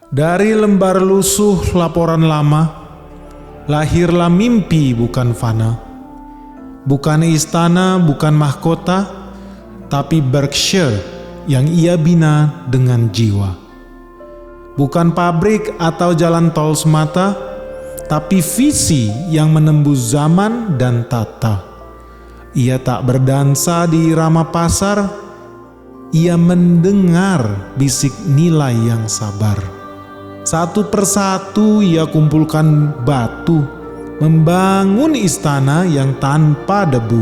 Dari lembar lusuh laporan lama, lahirlah mimpi bukan fana. Bukan istana, bukan mahkota, tapi Berkshire yang ia bina dengan jiwa. Bukan pabrik atau jalan tol semata, tapi visi yang menembus zaman dan tata. Ia tak berdansa di irama pasar, ia mendengar bisik nilai yang sabar. Satu persatu ia kumpulkan batu, membangun istana yang tanpa debu.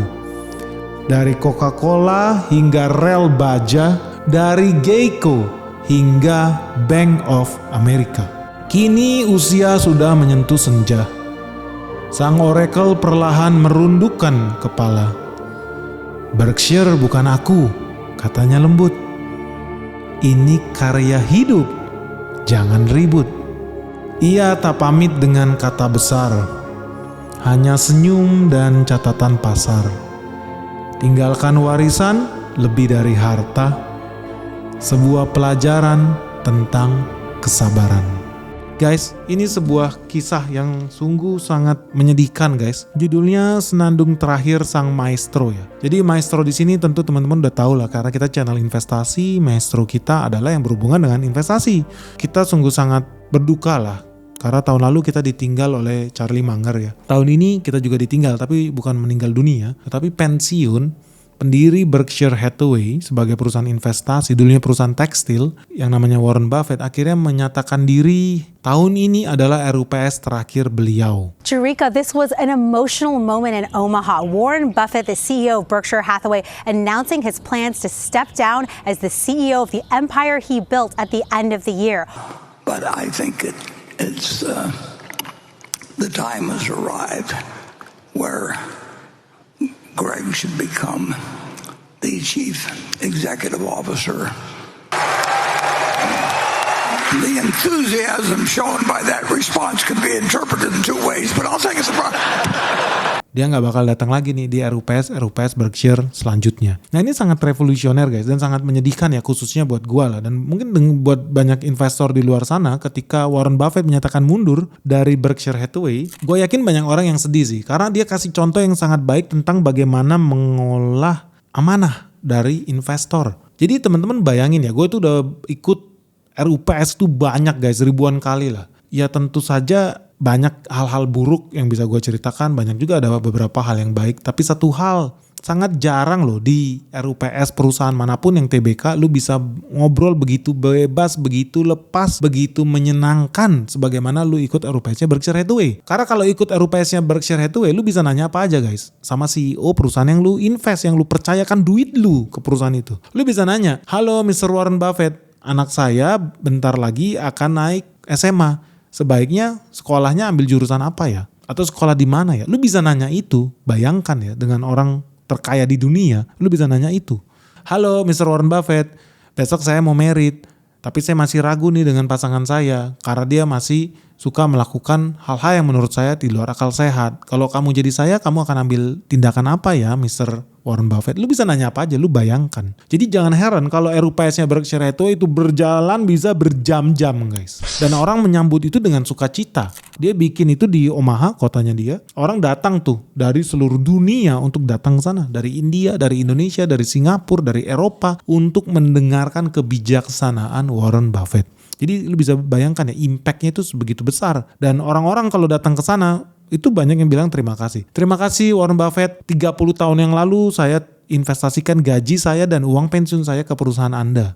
Dari Coca-Cola hingga rel baja, dari Geico hingga Bank of America. Kini usia sudah menyentuh senja. Sang oracle perlahan merundukkan kepala. Berkshire bukan aku, katanya lembut. Ini karya hidup. Jangan ribut. Ia tak pamit dengan kata besar, hanya senyum dan catatan pasar. Tinggalkan warisan lebih dari harta, sebuah pelajaran tentang kesabaran. Guys, ini sebuah kisah yang sungguh sangat menyedihkan guys. Judulnya Senandung Terakhir Sang Maestro ya. Jadi maestro di sini tentu teman-teman udah tahu lah, karena kita channel investasi, maestro kita adalah yang berhubungan dengan investasi. Kita sungguh sangat berduka lah, karena tahun lalu kita ditinggal oleh Charlie Munger ya. Tahun ini kita juga ditinggal, tapi bukan meninggal dunia, tetapi pensiun. Pendiri Berkshire Hathaway sebagai perusahaan investasi, dulunya perusahaan tekstil yang namanya Warren Buffett, akhirnya menyatakan diri tahun ini adalah RUPS terakhir beliau. Jerika, this was an emotional moment in Omaha. Warren Buffett, the CEO of Berkshire Hathaway, announcing his plans to step down as the CEO of the empire he built at the end of the year. But I think it's the time has arrived where Greg should become the chief executive officer. The enthusiasm shown by that response can be interpreted in two ways, but I'll take it surprise. Dia nggak bakal datang lagi nih di RUPS Berkshire selanjutnya. Nah ini sangat revolusioner guys, dan sangat menyedihkan ya, khususnya buat gua lah, dan mungkin buat banyak investor di luar sana. Ketika Warren Buffett menyatakan mundur dari Berkshire Hathaway, gue yakin banyak orang yang sedih sih, karena dia kasih contoh yang sangat baik tentang bagaimana mengolah amanah dari investor. Jadi teman-teman bayangin ya, gue tuh udah ikut RUPS tuh banyak guys, ribuan kali lah. Ya tentu saja banyak hal-hal buruk yang bisa gue ceritakan, banyak juga ada beberapa hal yang baik. Tapi satu hal, sangat jarang loh di RUPS perusahaan manapun yang TBK lu bisa ngobrol begitu bebas, begitu lepas, begitu menyenangkan sebagaimana lu ikut RUPS-nya Berkshire Hathaway. Karena kalau ikut RUPS-nya Berkshire Hathaway, lu bisa nanya apa aja guys sama CEO perusahaan yang lu invest, yang lu percayakan duit lu ke perusahaan itu. Lu bisa nanya, halo Mr. Warren Buffett, anak saya bentar lagi akan naik SMA. Sebaiknya sekolahnya ambil jurusan apa ya? Atau sekolah di mana ya? Lu bisa nanya itu. Bayangkan ya, dengan orang terkaya di dunia, lu bisa nanya itu. Halo Mr. Warren Buffett, besok saya mau merit, tapi saya masih ragu nih dengan pasangan saya, karena dia masih suka melakukan hal-hal yang menurut saya di luar akal sehat. Kalau kamu jadi saya, kamu akan ambil tindakan apa ya Mr. Warren Buffett? Lu bisa nanya apa aja, lu bayangkan. Jadi jangan heran kalau RUPS-nya Berkshire Hathaway itu berjalan bisa berjam-jam guys. Dan orang menyambut itu dengan sukacita. Dia bikin itu di Omaha, kotanya dia. Orang datang tuh dari seluruh dunia untuk datang ke sana. Dari India, dari Indonesia, dari Singapura, dari Eropa, untuk mendengarkan kebijaksanaan Warren Buffett. Jadi lu bisa bayangkan ya, impact-nya itu sebegitu besar. Dan orang-orang kalau datang ke sana, itu banyak yang bilang terima kasih. Terima kasih Warren Buffett, 30 tahun yang lalu saya investasikan gaji saya dan uang pensiun saya ke perusahaan Anda.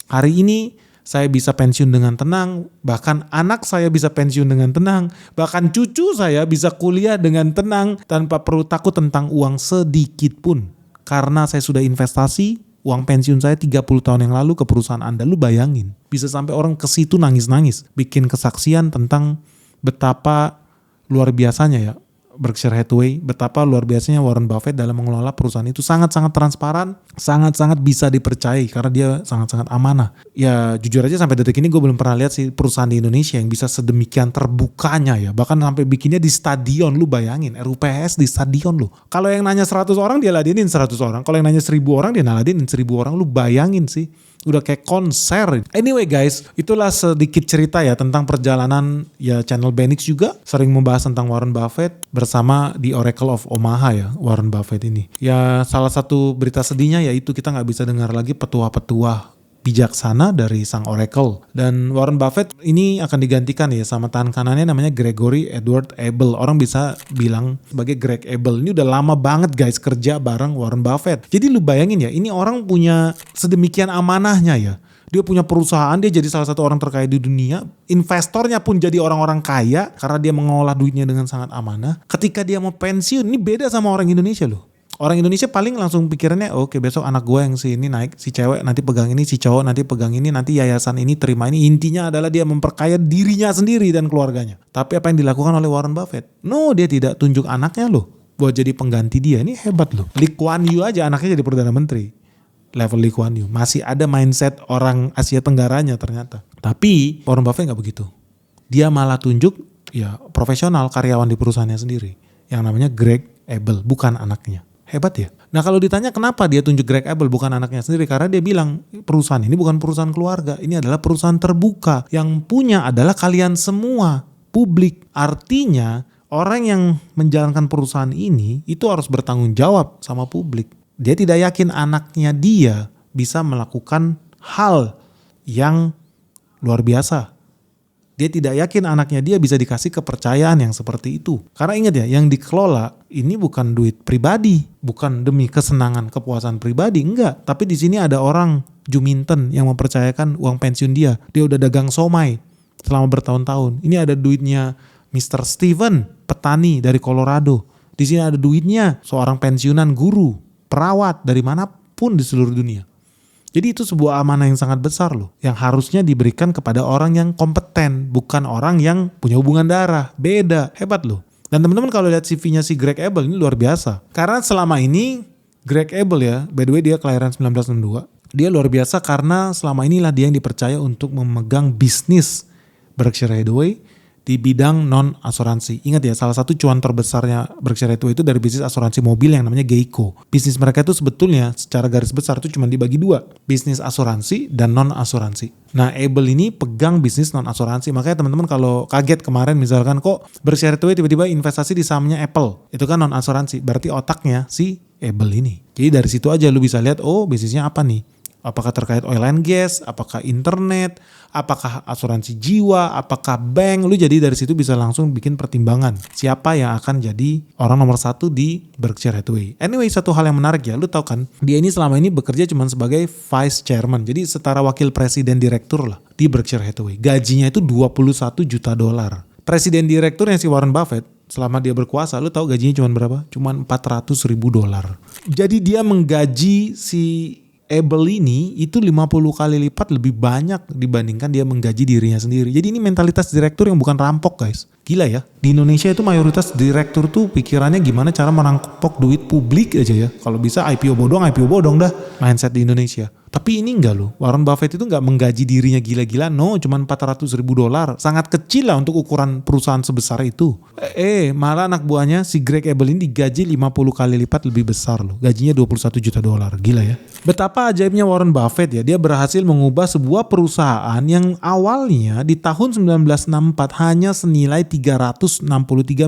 Hari ini saya bisa pensiun dengan tenang, bahkan anak saya bisa pensiun dengan tenang, bahkan cucu saya bisa kuliah dengan tenang tanpa perlu takut tentang uang sedikit pun. Karena saya sudah investasi uang pensiun saya 30 tahun yang lalu ke perusahaan Anda. Lu bayangin, bisa sampai orang ke situ nangis-nangis, bikin kesaksian tentang betapa luar biasanya ya Berkshire Hathaway, betapa luar biasanya Warren Buffett dalam mengelola perusahaan itu. Sangat-sangat transparan, sangat-sangat bisa dipercayai karena dia sangat-sangat amanah. Ya jujur aja sampai detik ini gue belum pernah lihat sih perusahaan di Indonesia yang bisa sedemikian terbukanya ya. Bahkan sampai bikinnya di stadion, lu bayangin RUPS di stadion lu. Kalau yang nanya 100 orang dia ladenin 100 orang, kalau yang nanya 1000 orang dia ladenin 1000 orang, lu bayangin sih. Udah kayak konser. Anyway guys, itulah sedikit cerita ya tentang perjalanan ya channel Benix juga sering membahas tentang Warren Buffett bersama di Oracle of Omaha ya, Warren Buffett ini. Ya salah satu berita sedihnya yaitu kita nggak bisa dengar lagi petua-petua bijaksana dari sang Oracle. Dan Warren Buffett ini akan digantikan ya sama tangan kanannya namanya Gregory Edward Abel. Orang bisa bilang sebagai Greg Abel. Ini udah lama banget guys kerja bareng Warren Buffett. Jadi lu bayangin ya, ini orang punya sedemikian amanahnya ya. Dia punya perusahaan, dia jadi salah satu orang terkaya di dunia. Investornya pun jadi orang-orang kaya karena dia mengolah duitnya dengan sangat amanah. Ketika dia mau pensiun, ini beda sama orang Indonesia loh. Orang Indonesia paling langsung pikirannya, oke besok anak gue yang si ini naik, si cewek nanti pegang ini, si cowok nanti pegang ini, nanti yayasan ini terima ini. Intinya adalah dia memperkaya dirinya sendiri dan keluarganya. Tapi apa yang dilakukan oleh Warren Buffett? No, dia tidak tunjuk anaknya loh buat jadi pengganti dia. Ini hebat loh. Lee Kuan Yew aja anaknya jadi Perdana Menteri. Level Lee Kuan Yew. Masih ada mindset orang Asia Tenggaranya ternyata. Tapi Warren Buffett gak begitu. Dia malah tunjuk ya profesional karyawan di perusahaannya sendiri. Yang namanya Greg Abel, bukan anaknya. Hebat ya. Nah kalau ditanya kenapa dia tunjuk Greg Abel bukan anaknya sendiri, karena dia bilang perusahaan ini bukan perusahaan keluarga, ini adalah perusahaan terbuka, yang punya adalah kalian semua, publik. Artinya orang yang menjalankan perusahaan ini itu harus bertanggung jawab sama publik. Dia tidak yakin anaknya dia bisa melakukan hal yang luar biasa. Dia tidak yakin anaknya dia bisa dikasih kepercayaan yang seperti itu. Karena ingat ya, yang dikelola ini bukan duit pribadi, bukan demi kesenangan kepuasan pribadi, enggak. Tapi di sini ada orang Juminten yang mempercayakan uang pensiun dia. Dia udah dagang somai selama bertahun-tahun. Ini ada duitnya Mr. Steven, petani dari Colorado. Di sini ada duitnya seorang pensiunan guru, perawat dari manapun di seluruh dunia. Jadi itu sebuah amanah yang sangat besar loh. Yang harusnya diberikan kepada orang yang kompeten. Bukan orang yang punya hubungan darah. Beda. Hebat loh. Dan teman-teman kalau lihat CV-nya si Greg Abel ini luar biasa. Karena selama ini Greg Abel ya, by the way dia kelahiran 1962. Dia luar biasa karena selama inilah dia yang dipercaya untuk memegang bisnis Berkshire Hathaway di bidang non-asuransi. Ingat ya, salah satu cuan terbesarnya Berkshire Hathaway itu dari bisnis asuransi mobil yang namanya Geico. Bisnis mereka itu sebetulnya secara garis besar itu cuma dibagi dua. Bisnis asuransi dan non-asuransi. Nah Abel ini pegang bisnis non-asuransi. Makanya teman-teman kalau kaget kemarin misalkan kok Berkshire Hathaway tiba-tiba investasi di sahamnya Apple. Itu kan non-asuransi. Berarti otaknya si Abel ini. Jadi dari situ aja lu bisa lihat, oh bisnisnya apa nih. Apakah terkait oil and gas, apakah internet, apakah asuransi jiwa, apakah bank. Lu jadi dari situ bisa langsung bikin pertimbangan. Siapa yang akan jadi orang nomor satu di Berkshire Hathaway. Anyway, satu hal yang menarik ya. Lu tahu kan, dia ini selama ini bekerja cuma sebagai vice chairman. Jadi setara wakil presiden direktur lah di Berkshire Hathaway. Gajinya itu $21 juta. Presiden direkturnya si Warren Buffett, selama dia berkuasa, lu tahu gajinya cuma berapa? Cuma $400.000. Jadi dia menggaji si Abel ini itu 50 kali lipat lebih banyak dibandingkan dia menggaji dirinya sendiri. Jadi ini mentalitas direktur yang bukan rampok guys. Gila ya. Di Indonesia itu mayoritas direktur tuh pikirannya gimana cara merampok duit publik aja ya. Kalau bisa IPO bodong dah mindset di Indonesia. Tapi ini enggak loh. Warren Buffett itu enggak menggaji dirinya gila-gila. No, cuma $400.000. Sangat kecil lah untuk ukuran perusahaan sebesar itu. Malah anak buahnya si Greg Abel ini digaji 50 kali lipat lebih besar loh. Gajinya $21 juta. Gila ya. Betapa ajaibnya Warren Buffett ya. Dia berhasil mengubah sebuah perusahaan yang awalnya di tahun 1964 hanya senilai 363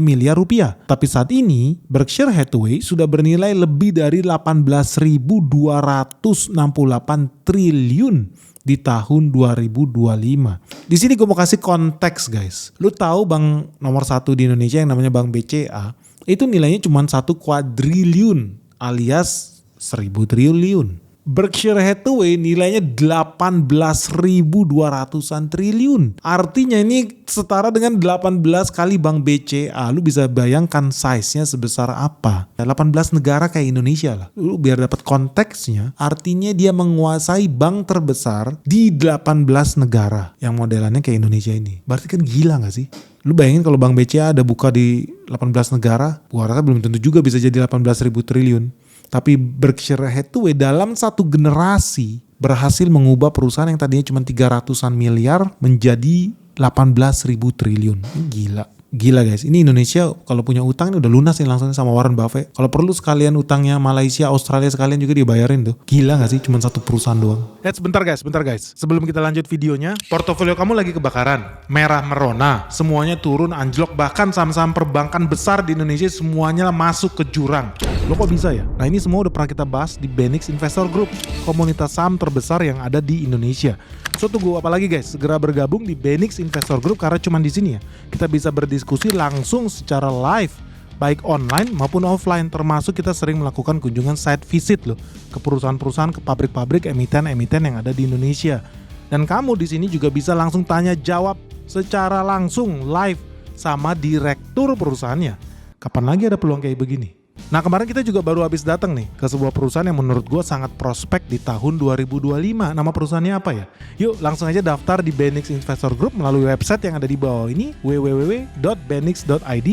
miliar rupiah. Tapi saat ini Berkshire Hathaway sudah bernilai lebih dari 18.268 triliun di tahun 2025. Di sini gue mau kasih konteks guys. Lu tahu bank nomor 1 di Indonesia yang namanya Bank BCA itu nilainya cuma 1 kuadriliun alias 1.000 triliun. Berkshire Hathaway nilainya 18.200-an triliun. Artinya ini setara dengan 18 kali Bank BCA. Lu bisa bayangkan size-nya sebesar apa. 18 negara kayak Indonesia lah. Lu biar dapat konteksnya, artinya dia menguasai bank terbesar di 18 negara yang modelannya kayak Indonesia ini. Berarti kan gila gak sih? Lu bayangin kalau Bank BCA ada buka di 18 negara, gua rasa belum tentu juga bisa jadi 18.000 triliun. Tapi Berkshire Hathaway dalam satu generasi berhasil mengubah perusahaan yang tadinya cuma 300-an miliar menjadi 18.000 triliun. Ini gila. Gila guys, ini Indonesia kalau punya utang ini udah lunas nih langsung sama Warren Buffett. Kalau perlu sekalian utangnya Malaysia, Australia sekalian juga dibayarin tuh. Gila gak sih, cuma satu perusahaan doang. Sebentar guys. Sebelum kita lanjut videonya, portofolio kamu lagi kebakaran, merah merona, semuanya turun anjlok, bahkan saham-saham perbankan besar di Indonesia semuanya masuk ke jurang. Lo kok bisa ya? Nah ini semua udah pernah kita bahas di Benix Investor Group, komunitas saham terbesar yang ada di Indonesia. So tunggu apa lagi guys, segera bergabung di Benix Investor Group karena cuma di sini ya kita bisa berdiskusi langsung secara live, baik online maupun offline, termasuk kita sering melakukan kunjungan site visit loh ke perusahaan-perusahaan, ke pabrik-pabrik, emiten-emiten yang ada di Indonesia. Dan kamu di sini juga bisa langsung tanya jawab secara langsung live sama direktur perusahaannya. Kapan lagi ada peluang kayak begini? Nah kemarin kita juga baru habis datang nih ke sebuah perusahaan yang menurut gue sangat prospek di tahun 2025. Nama perusahaannya apa ya? Yuk langsung aja daftar di Benix Investor Group melalui website yang ada di bawah ini, www.benix.id,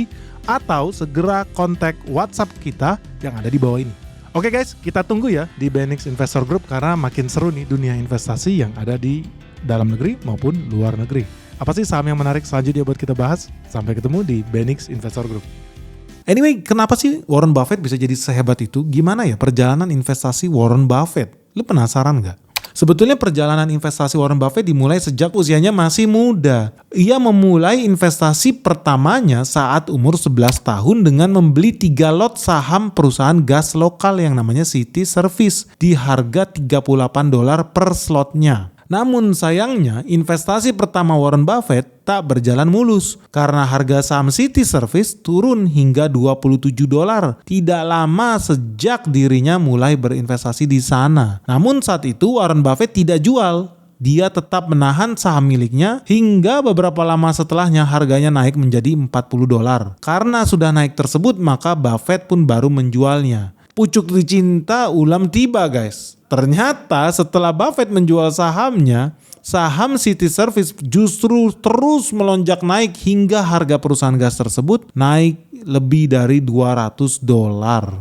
atau segera kontak WhatsApp kita yang ada di bawah ini. Oke guys, kita tunggu ya di Benix Investor Group karena makin seru nih dunia investasi yang ada di dalam negeri maupun luar negeri. Apa sih saham yang menarik selanjutnya buat kita bahas? Sampai ketemu di Benix Investor Group. Anyway, kenapa sih Warren Buffett bisa jadi sehebat itu? Gimana ya perjalanan investasi Warren Buffett? Lu penasaran gak? Sebetulnya perjalanan investasi Warren Buffett dimulai sejak usianya masih muda. Ia memulai investasi pertamanya saat umur 11 tahun dengan membeli 3 lot saham perusahaan gas lokal yang namanya City Service di harga $38 per slotnya. Namun sayangnya investasi pertama Warren Buffett tak berjalan mulus karena harga saham City Service turun hingga $27 tidak lama sejak dirinya mulai berinvestasi di sana. Namun saat itu Warren Buffett tidak jual. Dia tetap menahan saham miliknya hingga beberapa lama setelahnya harganya naik menjadi $40. Karena sudah naik tersebut maka Buffett pun baru menjualnya. Pucuk dicinta ulam tiba guys. Ternyata setelah Buffett menjual sahamnya, saham City Service justru terus melonjak naik hingga harga perusahaan gas tersebut naik lebih dari $200.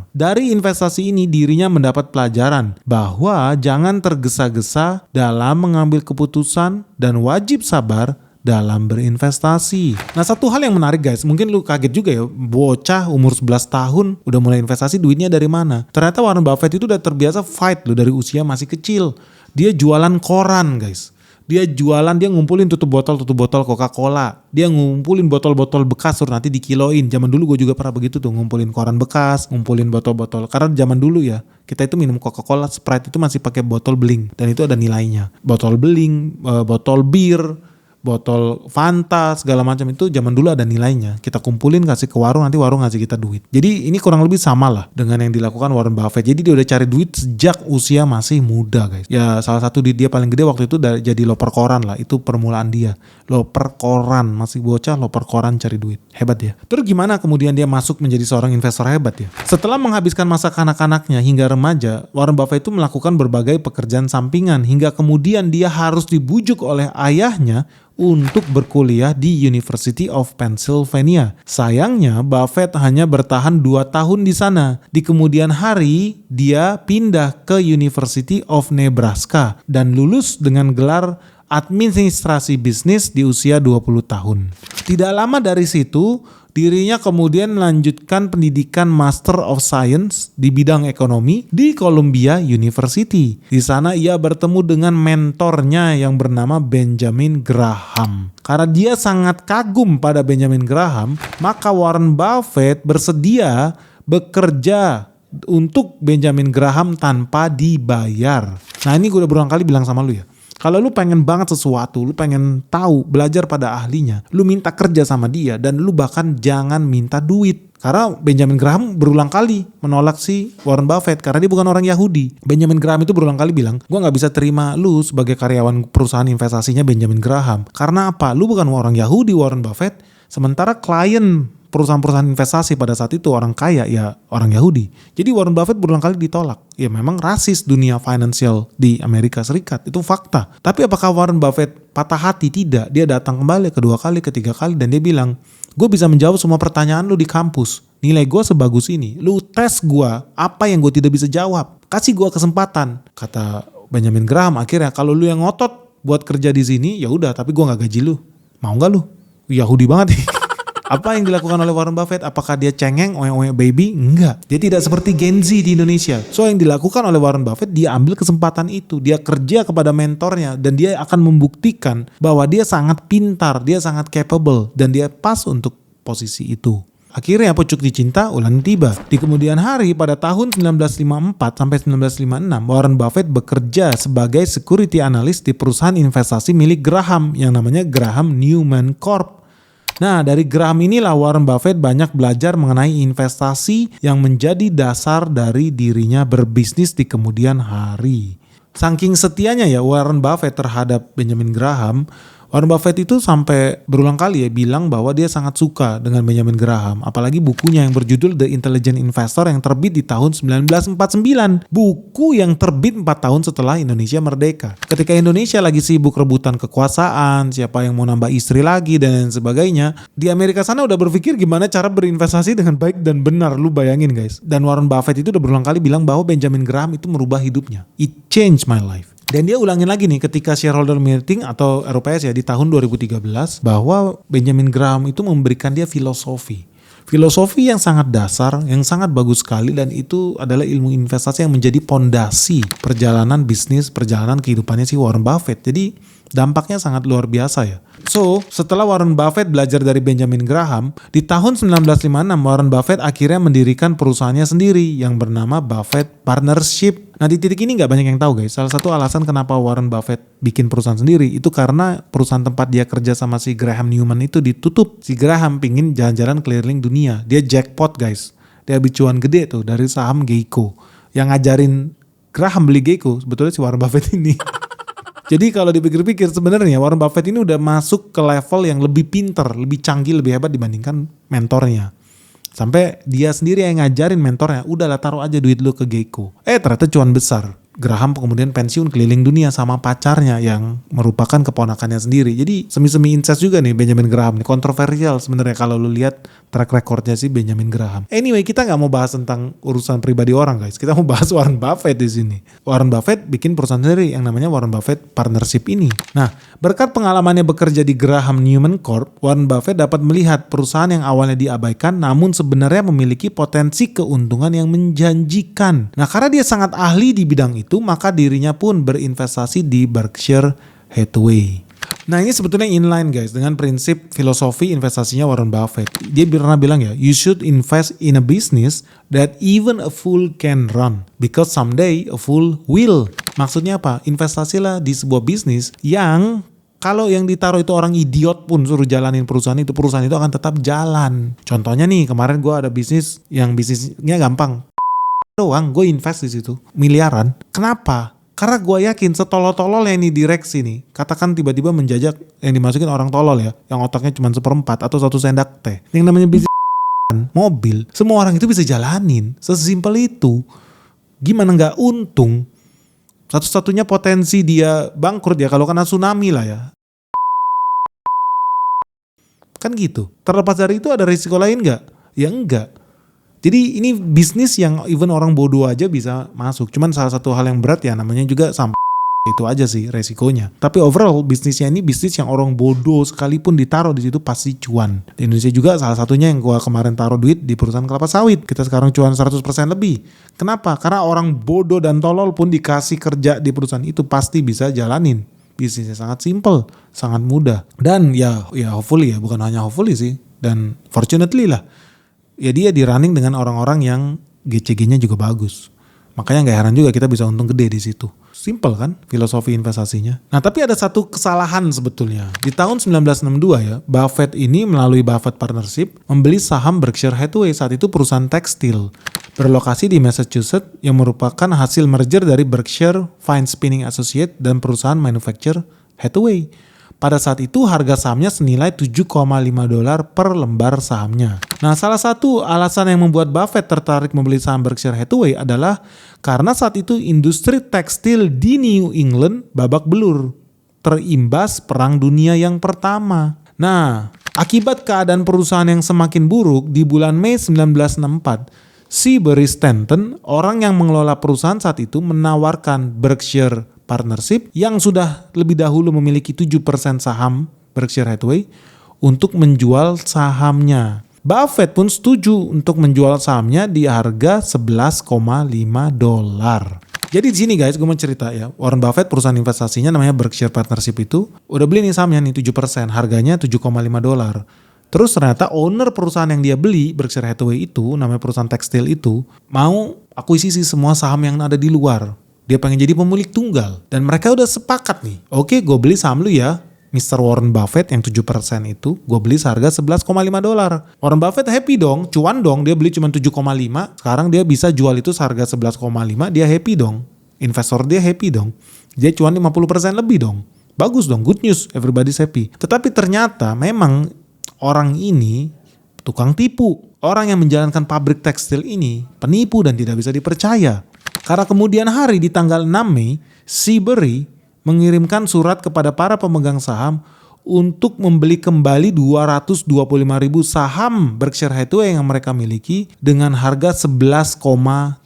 Dari investasi ini dirinya mendapat pelajaran bahwa jangan tergesa-gesa dalam mengambil keputusan dan wajib sabar dalam berinvestasi. Nah satu hal yang menarik guys, mungkin lu kaget juga ya, bocah umur 11 tahun udah mulai investasi, duitnya dari mana? Ternyata Warren Buffett itu udah terbiasa fight loh dari usia masih kecil. Dia jualan koran guys. Dia ngumpulin tutup botol Coca-Cola. Dia ngumpulin botol-botol bekas terus nanti dikiloin. Zaman dulu gue juga pernah begitu tuh, ngumpulin koran bekas, ngumpulin botol-botol. Karena zaman dulu ya, kita itu minum Coca-Cola, Sprite itu masih pakai botol beling dan itu ada nilainya. Botol beling, botol bir, botol Fanta segala macam itu zaman dulu ada nilainya. Kita kumpulin kasih ke warung, nanti warung ngasih kita duit. Jadi ini kurang lebih sama lah dengan yang dilakukan Warren Buffett. Jadi dia udah cari duit sejak usia masih muda guys. Ya salah satu duit dia paling gede waktu itu jadi loper koran lah. Itu permulaan dia. Loper koran, masih bocah loper koran cari duit. Hebat ya. Terus gimana kemudian dia masuk menjadi seorang investor hebat ya? Setelah menghabiskan masa kanak-kanaknya hingga remaja, Warren Buffett itu melakukan berbagai pekerjaan sampingan hingga kemudian dia harus dibujuk oleh ayahnya untuk berkuliah di University of Pennsylvania. Sayangnya Buffett hanya bertahan 2 tahun di sana. Di kemudian hari dia pindah ke University of Nebraska dan lulus dengan gelar administrasi bisnis di usia 20 tahun. Tidak lama dari situ, dirinya kemudian melanjutkan pendidikan Master of Science di bidang ekonomi di Columbia University. Di sana ia bertemu dengan mentornya yang bernama Benjamin Graham. Karena dia sangat kagum pada Benjamin Graham, maka Warren Buffett bersedia bekerja untuk Benjamin Graham tanpa dibayar. Nah ini gue udah berulang kali bilang sama lu ya. Kalau lu pengen banget sesuatu, lu pengen tahu, belajar pada ahlinya, lu minta kerja sama dia dan lu bahkan jangan minta duit. Karena Benjamin Graham berulang kali menolak si Warren Buffett karena dia bukan orang Yahudi. Benjamin Graham itu berulang kali bilang, gua gak bisa terima lu sebagai karyawan perusahaan investasinya Benjamin Graham. Karena apa? Lu bukan orang Yahudi Warren Buffett, sementara klien perusahaan-perusahaan investasi pada saat itu orang kaya ya orang Yahudi. Jadi Warren Buffett berulang kali ditolak. Ya memang rasis dunia financial di Amerika Serikat, itu fakta. Tapi apakah Warren Buffett patah hati? Tidak. Dia datang kembali kedua kali, ketiga kali dan dia bilang, gue bisa menjawab semua pertanyaan lu di kampus. Nilai gue sebagus ini. Lu tes gue apa yang gue tidak bisa jawab. Kasih gue kesempatan. Kata Benjamin Graham akhirnya, kalau lu yang ngotot buat kerja di sini ya udah, tapi gue nggak gaji lu. Mau nggak lu? Yahudi banget nih. Apa yang dilakukan oleh Warren Buffett? Apakah dia cengeng, oe baby? Enggak. Dia tidak seperti Gen Z di Indonesia. So yang dilakukan oleh Warren Buffett, dia ambil kesempatan itu. Dia kerja kepada mentornya dan dia akan membuktikan bahwa dia sangat pintar, dia sangat capable dan dia pas untuk posisi itu. Akhirnya pucuk dicinta ulang tiba. Di kemudian hari pada tahun 1954 sampai 1956, Warren Buffett bekerja sebagai security analyst di perusahaan investasi milik Graham yang namanya Graham Newman Corp. Nah, dari Graham inilah Warren Buffett banyak belajar mengenai investasi yang menjadi dasar dari dirinya berbisnis di kemudian hari. Saking setianya ya Warren Buffett terhadap Benjamin Graham, Warren Buffett itu sampai berulang kali ya bilang bahwa dia sangat suka dengan Benjamin Graham. Apalagi bukunya yang berjudul The Intelligent Investor yang terbit di tahun 1949. Buku yang terbit 4 tahun setelah Indonesia merdeka. Ketika Indonesia lagi sibuk rebutan kekuasaan, siapa yang mau nambah istri lagi dan sebagainya. Di Amerika sana udah berpikir gimana cara berinvestasi dengan baik dan benar. Lu bayangin guys. Dan Warren Buffett itu udah berulang kali bilang bahwa Benjamin Graham itu merubah hidupnya. It changed my life. Dan dia ulangin lagi nih ketika shareholder meeting atau RPS ya di tahun 2013 bahwa Benjamin Graham itu memberikan dia filosofi. Filosofi yang sangat dasar, yang sangat bagus sekali dan itu adalah ilmu investasi yang menjadi pondasi perjalanan bisnis, perjalanan kehidupannya si Warren Buffett. Jadi dampaknya sangat luar biasa ya. So, setelah Warren Buffett belajar dari Benjamin Graham, di tahun 1956 Warren Buffett akhirnya mendirikan perusahaannya sendiri yang bernama Buffett Partnership. Nah di titik ini nggak banyak yang tahu guys. Salah satu alasan kenapa Warren Buffett bikin perusahaan sendiri itu karena perusahaan tempat dia kerja sama si Graham Newman itu ditutup. Si Graham pingin jalan-jalan keliling dunia. Dia jackpot guys. Dia habis cuan gede tuh dari saham Geico. Yang ngajarin Graham beli Geico sebetulnya si Warren Buffett ini. Jadi kalau dipikir-pikir sebenarnya Warren Buffett ini udah masuk ke level yang lebih pinter, lebih canggih, lebih hebat dibandingkan mentornya. Sampai dia sendiri yang ngajarin mentornya, udahlah taruh aja duit lu ke Geico. Ternyata cuan besar. Graham kemudian pensiun keliling dunia sama pacarnya yang merupakan keponakannya sendiri. Jadi semi-semi incest juga nih Benjamin Graham nih. Kontroversial sebenarnya kalau lu lihat track recordnya si Benjamin Graham. Anyway, kita nggak mau bahas tentang urusan pribadi orang guys. Kita mau bahas Warren Buffett di sini. Warren Buffett bikin perusahaan sendiri yang namanya Warren Buffett Partnership ini. Nah, berkat pengalamannya bekerja di Graham Newman Corp, Warren Buffett dapat melihat perusahaan yang awalnya diabaikan namun sebenarnya memiliki potensi keuntungan yang menjanjikan. Nah, karena dia sangat ahli di bidang itu, maka dirinya pun berinvestasi di Berkshire Hathaway. Nah ini sebetulnya inline guys dengan prinsip filosofi investasinya Warren Buffett. Dia pernah bilang ya, you should invest in a business that even a fool can run because someday a fool will. Maksudnya apa? Investasilah di sebuah bisnis yang kalau yang ditaruh itu orang idiot pun suruh jalanin perusahaan itu akan tetap jalan. Contohnya nih kemarin gue ada bisnis yang bisnisnya gampang. Doang gue invest di situ miliaran. Kenapa? Karena gue yakin setolol-tolol yang ini direksi nih, katakan tiba-tiba menjajak yang dimasukin orang tolol ya, yang otaknya cuma 1/4 atau 1 sendak teh, yang namanya bisnis mobil, semua orang itu bisa jalanin, sesimpel itu. Gimana nggak untung? Satu-satunya potensi dia bangkrut ya kalau kena tsunami lah ya. Kan gitu. Terlepas dari itu ada risiko lain nggak? Ya enggak. Jadi ini bisnis yang even orang bodoh aja bisa masuk. Cuman salah satu hal yang berat ya namanya juga sampai itu aja sih resikonya. Tapi overall bisnisnya ini bisnis yang orang bodoh sekalipun ditaruh di situ pasti cuan. Di Indonesia juga salah satunya yang gua kemarin taruh duit di perusahaan kelapa sawit. Kita sekarang cuan 100% lebih. Kenapa? Karena orang bodoh dan tolol pun dikasih kerja di perusahaan itu pasti bisa jalanin. Bisnisnya sangat simple, sangat mudah. Dan ya hopefully ya, bukan hanya hopefully sih. Dan fortunately lah. Ya dia di running dengan orang-orang yang GCG-nya juga bagus. Makanya nggak heran juga kita bisa untung gede di situ. Simple kan filosofi investasinya. Nah tapi ada satu kesalahan sebetulnya. Di tahun 1962 ya, Buffett ini melalui Buffett Partnership membeli saham Berkshire Hathaway, saat itu perusahaan tekstil berlokasi di Massachusetts yang merupakan hasil merger dari Berkshire Fine Spinning Associates dan perusahaan manufacture Hathaway. Pada saat itu harga sahamnya senilai $7,5 per lembar sahamnya. Nah salah satu alasan yang membuat Buffett tertarik membeli saham Berkshire Hathaway adalah karena saat itu industri tekstil di New England babak belur. Terimbas Perang Dunia yang pertama. Nah akibat keadaan perusahaan yang semakin buruk di bulan Mei 1964, si Barry Stanton, orang yang mengelola perusahaan saat itu menawarkan Berkshire Partnership yang sudah lebih dahulu memiliki 7% saham Berkshire Hathaway untuk menjual sahamnya. Buffett pun setuju untuk menjual sahamnya di harga $11,5. Jadi di sini guys, gue mau cerita ya, Warren Buffett perusahaan investasinya namanya Berkshire Partnership itu udah beli nih sahamnya nih 7%, harganya $7,5. Terus ternyata owner perusahaan yang dia beli, Berkshire Hathaway itu, namanya perusahaan tekstil itu, mau akuisisi semua saham yang ada di luar. Dia pengen jadi pemilik tunggal. Dan mereka udah sepakat nih, oke gue beli saham lu ya, Mr. Warren Buffett yang 7% itu, gue beli seharga $11,5. Warren Buffett happy dong, cuan dong, dia beli cuma 7,5, sekarang dia bisa jual itu seharga 11,5, dia happy dong. Investor dia happy dong. Dia cuan 50% lebih dong. Bagus dong, good news, everybody's happy. Tetapi ternyata memang orang ini tukang tipu. Orang yang menjalankan pabrik tekstil ini penipu dan tidak bisa dipercaya. Karena kemudian hari di tanggal 6 Mei, Seabury mengirimkan surat kepada para pemegang saham untuk membeli kembali 225.000 saham Berkshire Hathaway yang mereka miliki dengan harga $11,375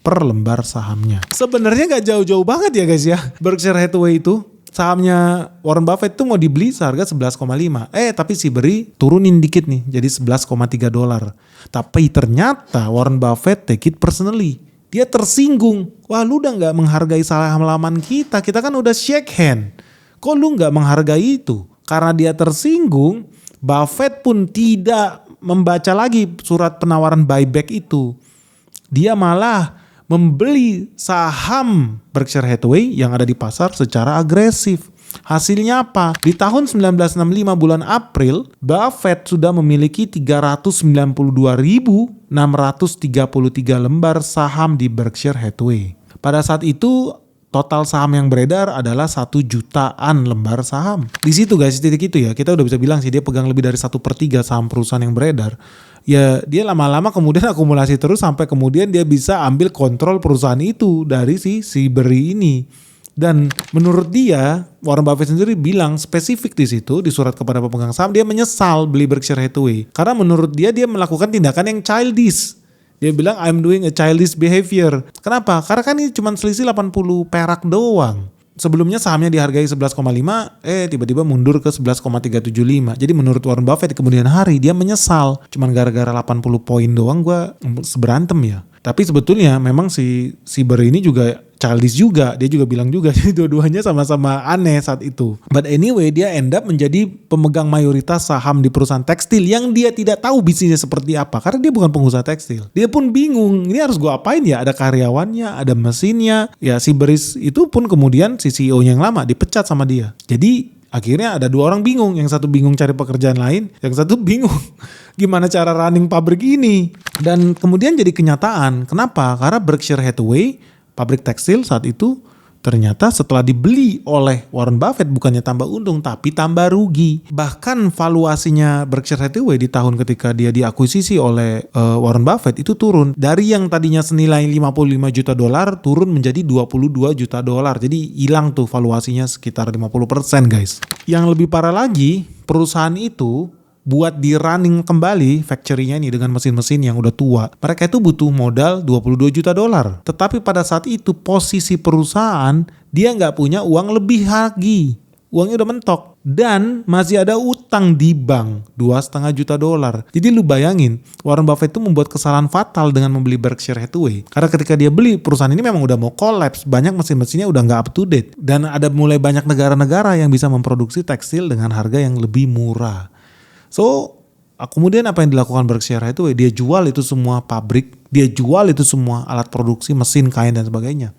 per lembar sahamnya. Sebenarnya gak jauh-jauh banget ya guys ya. Berkshire Hathaway itu sahamnya Warren Buffett tuh mau dibeli seharga 11,5. Tapi Seabury turunin dikit nih jadi $11,3. Tapi ternyata Warren Buffett take it personally. Dia tersinggung. Wah lu udah gak menghargai saham-sahaman kita. Kita kan udah shake hand. Kok lu gak menghargai itu? Karena dia tersinggung, Buffett pun tidak membaca lagi surat penawaran buyback itu. Dia malah membeli saham Berkshire Hathaway yang ada di pasar secara agresif. Hasilnya apa? Di tahun 1965 bulan April, Buffett sudah memiliki 392.633 lembar saham di Berkshire Hathaway. Pada saat itu total saham yang beredar adalah 1 jutaan lembar saham. Di situ guys, titik itu ya, kita udah bisa bilang sih dia pegang lebih dari 1/3 saham perusahaan yang beredar. Ya dia lama-lama kemudian akumulasi terus sampai kemudian dia bisa ambil kontrol perusahaan itu dari si Seabury ini. Dan menurut dia, Warren Buffett sendiri bilang spesifik di situ di surat kepada pemegang saham, dia menyesal beli Berkshire Hathaway karena menurut dia melakukan tindakan yang childish. Dia bilang I'm doing a childish behavior. Kenapa? Karena kan ini cuma selisih 80 perak doang. Sebelumnya sahamnya dihargai 11,5, tiba-tiba mundur ke 11,375. Jadi menurut Warren Buffett di kemudian hari dia menyesal. Cuman gara-gara 80 poin doang gue seberantem ya. Tapi sebetulnya memang si Seabury ini juga childish juga. Dia juga bilang juga. Jadi dua-duanya sama-sama aneh saat itu. But anyway dia end up menjadi pemegang mayoritas saham di perusahaan tekstil yang dia tidak tahu bisnisnya seperti apa. Karena dia bukan pengusaha tekstil. Dia pun bingung. Ini harus gue apain ya? Ada karyawannya, ada mesinnya. Ya Seabury itu pun kemudian si CEO-nya yang lama dipecat sama dia. Jadi akhirnya ada 2 orang bingung. Yang satu bingung cari pekerjaan lain. Yang satu bingung gimana cara running pabrik ini. Dan kemudian jadi kenyataan. Kenapa? Karena Berkshire Hathaway, pabrik tekstil saat itu ternyata setelah dibeli oleh Warren Buffett bukannya tambah untung tapi tambah rugi. Bahkan valuasinya Berkshire Hathaway di tahun ketika dia diakuisisi oleh Warren Buffett itu turun. Dari yang tadinya senilai $55 juta turun menjadi $22 juta. Jadi hilang tuh valuasinya sekitar 50% guys. Yang lebih parah lagi, perusahaan itu buat di running kembali factory-nya ini dengan mesin-mesin yang udah tua, mereka itu butuh modal $22 juta. Tetapi pada saat itu posisi perusahaan dia nggak punya uang lebih lagi, uangnya udah mentok dan masih ada utang di bank $2,5 juta. Jadi lu bayangin Warren Buffett itu membuat kesalahan fatal dengan membeli Berkshire Hathaway. Karena ketika dia beli perusahaan ini memang udah mau collapse, banyak mesin-mesinnya udah nggak up to date dan ada mulai banyak negara-negara yang bisa memproduksi tekstil dengan harga yang lebih murah. So, kemudian apa yang dilakukan Berkshire Hathaway? Dia jual itu semua pabrik, dia jual itu semua alat produksi, mesin, kain dan sebagainya.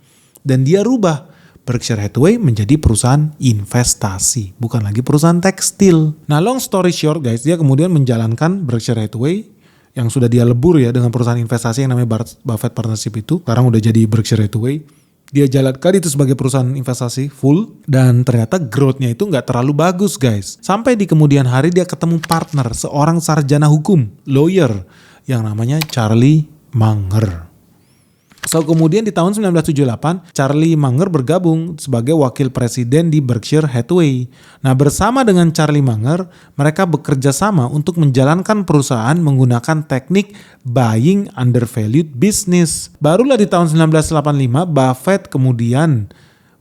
Dan dia rubah Berkshire Hathaway menjadi perusahaan investasi, bukan lagi perusahaan tekstil. Nah, long story short guys, dia kemudian menjalankan Berkshire Hathaway yang sudah dia lebur ya dengan perusahaan investasi yang namanya Buffett Partnership itu. Sekarang udah jadi Berkshire Hathaway. Dia jalankan itu sebagai perusahaan investasi full dan ternyata growth-nya itu nggak terlalu bagus guys. Sampai di kemudian hari dia ketemu partner, seorang sarjana hukum, lawyer yang namanya Charlie Munger. So kemudian di tahun 1978, Charlie Munger bergabung sebagai wakil presiden di Berkshire Hathaway. Nah bersama dengan Charlie Munger, mereka bekerja sama untuk menjalankan perusahaan menggunakan teknik buying undervalued business. Barulah di tahun 1985, Buffett kemudian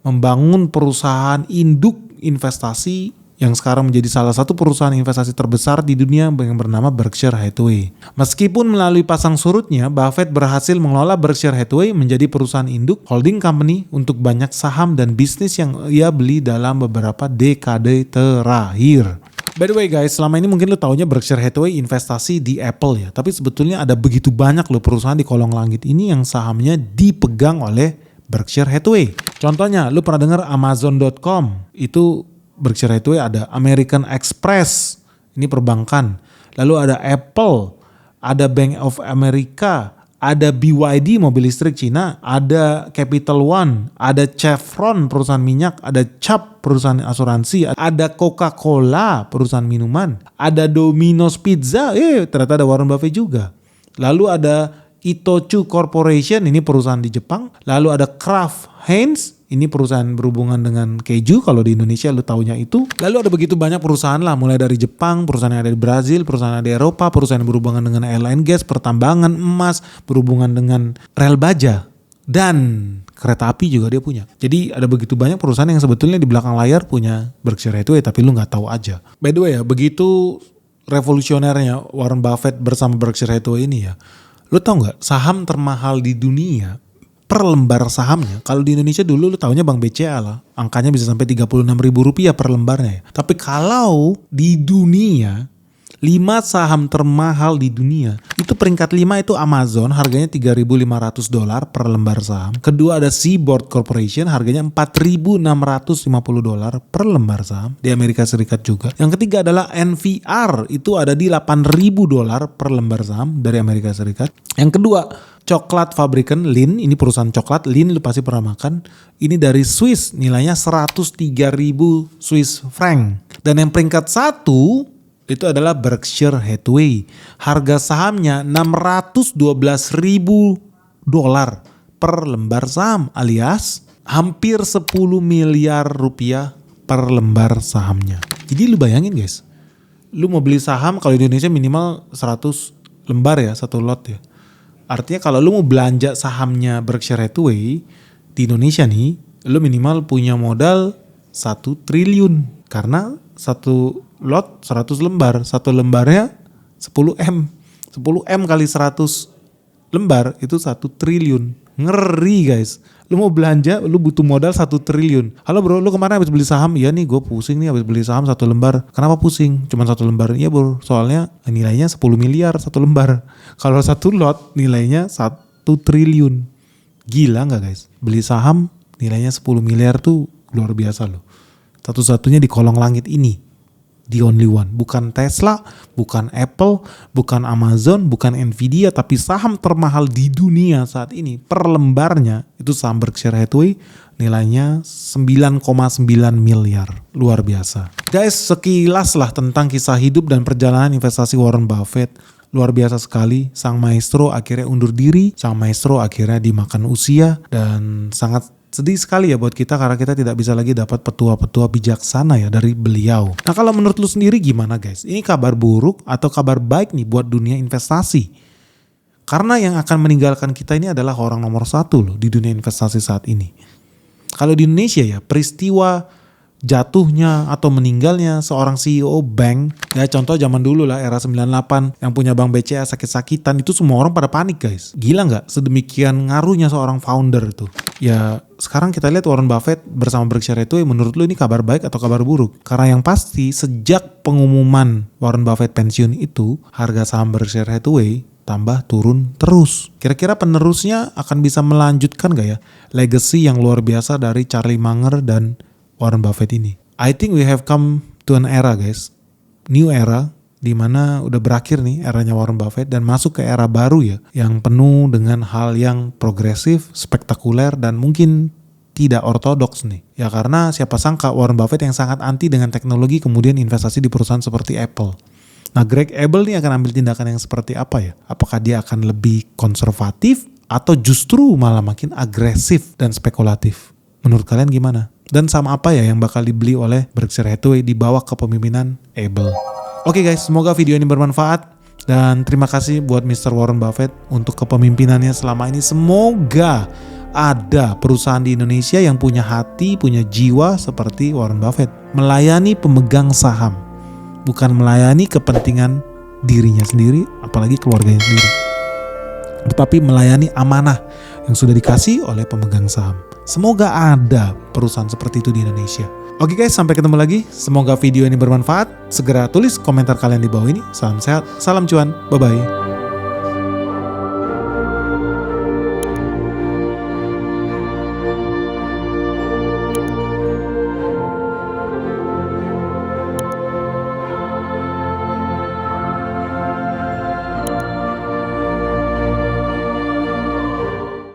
membangun perusahaan induk investasi yang sekarang menjadi salah satu perusahaan investasi terbesar di dunia yang bernama Berkshire Hathaway. Meskipun melalui pasang surutnya, Buffett berhasil mengelola Berkshire Hathaway menjadi perusahaan induk holding company untuk banyak saham dan bisnis yang ia beli dalam beberapa dekade terakhir. By the way guys, selama ini mungkin lo taunya Berkshire Hathaway investasi di Apple ya. Tapi sebetulnya ada begitu banyak lo perusahaan di kolong langit ini yang sahamnya dipegang oleh Berkshire Hathaway. Contohnya, lo pernah dengar Amazon.com, itu Berkshire Hathaway. Ada American Express, ini perbankan. Lalu ada Apple, ada Bank of America, ada BYD mobil listrik Cina, ada Capital One, ada Chevron perusahaan minyak, ada Chubb perusahaan asuransi, ada Coca-Cola perusahaan minuman, ada Domino's Pizza, ternyata ada Warren Buffett juga. Lalu ada Itochu Corporation, ini perusahaan di Jepang. Lalu ada Kraft Heinz, ini perusahaan berhubungan dengan keju, kalau di Indonesia lu taunya itu. Lalu ada begitu banyak perusahaan lah, mulai dari Jepang, perusahaan yang ada di Brazil, perusahaan yang ada di Eropa, perusahaan yang berhubungan dengan airline gas, pertambangan, emas, berhubungan dengan rel baja, dan kereta api juga dia punya. Jadi ada begitu banyak perusahaan yang sebetulnya di belakang layar punya Berkshire Hathaway, tapi lu gak tahu aja. By the way ya, begitu revolusionernya Warren Buffett bersama Berkshire Hathaway ini ya, lu tau gak saham termahal di dunia per lembar sahamnya, kalau di Indonesia dulu lu taunya Bank BCA lah, angkanya bisa sampai Rp36.000 per lembarnya ya. Tapi kalau di dunia 5 saham termahal di dunia, itu peringkat 5 itu Amazon, harganya $3.500 per lembar saham. Kedua ada Seaboard Corporation, harganya $4.650 per lembar saham di Amerika Serikat juga. Yang ketiga adalah NVR, itu ada di $8.000 per lembar saham dari Amerika Serikat. Yang kedua, coklat fabrikan Lindt, ini perusahaan coklat Lindt, lu pasti pernah makan. Ini dari Swiss, nilainya 103.000 Swiss franc. Dan yang peringkat 1 itu adalah Berkshire Hathaway. Harga sahamnya $612.000 per lembar saham, alias hampir 10 miliar rupiah per lembar sahamnya. Jadi lu bayangin guys, lu mau beli saham kalau di Indonesia minimal 100 lembar ya, satu lot ya. Artinya kalau lu mau belanja sahamnya Berkshire Hathaway di Indonesia nih, lu minimal punya modal 1 triliun. Karena satu lot 100 lembar, satu lembarnya 10M. 10M kali 100 lembar itu 1 triliun. Ngeri guys. Lu mau belanja, lu butuh modal 1 triliun. Halo bro, lu kemarin habis beli saham? Iya nih, gue pusing nih habis beli saham 1 lembar. Kenapa pusing? Cuman 1 lembar. Iya bro, soalnya nilainya 10 miliar 1 lembar. Kalau 1 lot nilainya 1 triliun. Gila gak guys? Beli saham nilainya 10 miliar tuh luar biasa loh. Satu-satunya di kolong langit ini. The only one. Bukan Tesla, bukan Apple, bukan Amazon, bukan Nvidia, tapi saham termahal di dunia saat ini per lembarnya itu saham Berkshire Hathaway, nilainya 9,9 miliar. Luar biasa. Guys, sekilas lah tentang kisah hidup dan perjalanan investasi Warren Buffett. Luar biasa sekali. Sang maestro akhirnya undur diri, sang maestro akhirnya dimakan usia, dan sangat sedih sekali ya buat kita karena kita tidak bisa lagi dapat petua-petua bijaksana ya dari beliau. Nah kalau menurut lu sendiri gimana guys? Ini kabar buruk atau kabar baik nih buat dunia investasi? Karena yang akan meninggalkan kita ini adalah orang nomor 1 loh di dunia investasi saat ini. Kalau di Indonesia ya, peristiwa jatuhnya atau meninggalnya seorang CEO bank, ya contoh zaman dulu lah era 98 yang punya Bank BCA sakit-sakitan, itu semua orang pada panik guys. Gila gak sedemikian ngaruhnya seorang founder itu? Ya sekarang kita lihat Warren Buffett bersama Berkshire Hathaway, menurut lu ini kabar baik atau kabar buruk? Karena yang pasti sejak pengumuman Warren Buffett pensiun itu, harga saham Berkshire Hathaway tambah turun terus. Kira-kira penerusnya akan bisa melanjutkan gak ya legacy yang luar biasa dari Charlie Munger dan Warren Buffett ini? I think we have come to an era guys, new era, dimana udah berakhir nih eranya Warren Buffett dan masuk ke era baru ya, yang penuh dengan hal yang progresif, spektakuler, dan mungkin tidak ortodoks nih. Ya karena siapa sangka Warren Buffett yang sangat anti dengan teknologi kemudian investasi di perusahaan seperti Apple. Nah Greg Abel nih akan ambil tindakan yang seperti apa ya? Apakah dia akan lebih konservatif atau justru malah makin agresif dan spekulatif? Menurut kalian gimana? Dan saham apa ya yang bakal dibeli oleh Berkshire Hathaway di bawah kepemimpinan Abel? Oke guys, semoga video ini bermanfaat. Dan terima kasih buat Mr. Warren Buffett untuk kepemimpinannya selama ini. Semoga ada perusahaan di Indonesia yang punya hati, punya jiwa seperti Warren Buffett. Melayani pemegang saham, bukan melayani kepentingan dirinya sendiri, apalagi keluarganya sendiri, tetapi melayani amanah yang sudah dikasih oleh pemegang saham. Semoga ada perusahaan seperti itu di Indonesia. Oke guys, sampai ketemu lagi. Semoga video ini bermanfaat. Segera tulis komentar kalian di bawah ini. Salam sehat, salam cuan, bye-bye.